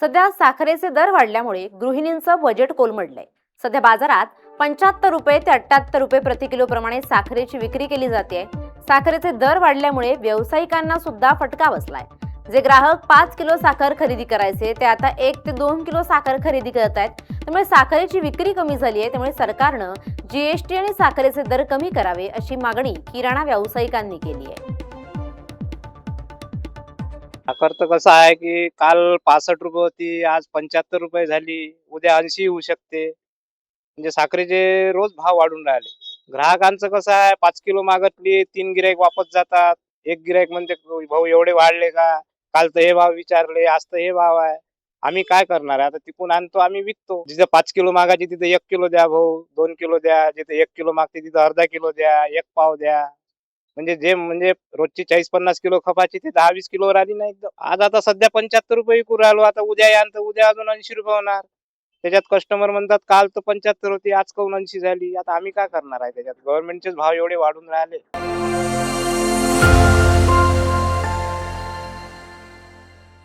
सध्या साखरेचे दर वाढल्यामुळे गृहिणींचं बजेट कोलमडलंय। सध्या बाजारात 75 रुपये ते 78 रुपये प्रति किलो प्रमाणे साखरेची विक्री केली जाते। साखरेचे दर वाढल्यामुळे व्यावसायिकांना सुद्धा फटका बसलाय। जे ग्राहक 5 किलो साखर खरेदी करायचे ते आता 1 ते 2 किलो साखर खरेदी करत आहेत। त्यामुळे साखरेची विक्री कमी झाली आहे। त्यामुळे सरकारनं जीएसटी आणि साखरेचे दर कमी करावे अशी मागणी किराणा व्यावसायिकांनी केली आहे। साखर तर कसं आहे की काल 65 रुपये होती, आज 75 रुपये झाली, उद्या 80 होऊ शकते. म्हणजे साखरेचे रोज भाव वाढून राहिले. ग्राहकांचं कसं आहे, 5 किलो मागितली 3 गिऱ्हाईक वापस जातात. एक गिऱ्हाईक म्हणते भाऊ एवढे वाढले का? काल तर हे भाव विचारले, आज तर हे भाव आहे. आम्ही काय करणार आहे? आता तिकून आणतो आम्ही विकतो. जिथं 5 किलो मागायची तिथे 1 किलो द्या भाऊ, 2 किलो द्या. जिथे 1 किलो मागते तिथं अर्धा किलो द्या, 1 पाव द्या. म्हणजे रोजची 40-50 किलो खपाची ती 10-20 किलोवर आली नाही एकदम. आज आता सध्या 75 रुपये विकू राहिलो. आता उद्या यान तर उद्या अजून 80 रुपये होणार. त्याच्यात कस्टमर म्हणतात काल तर 75 होती, आज काऊन 80 झाली. आता आम्ही काय करणार आहे त्याच्यात? गव्हर्नमेंटचेच भाव एवढे वाढून राहिले.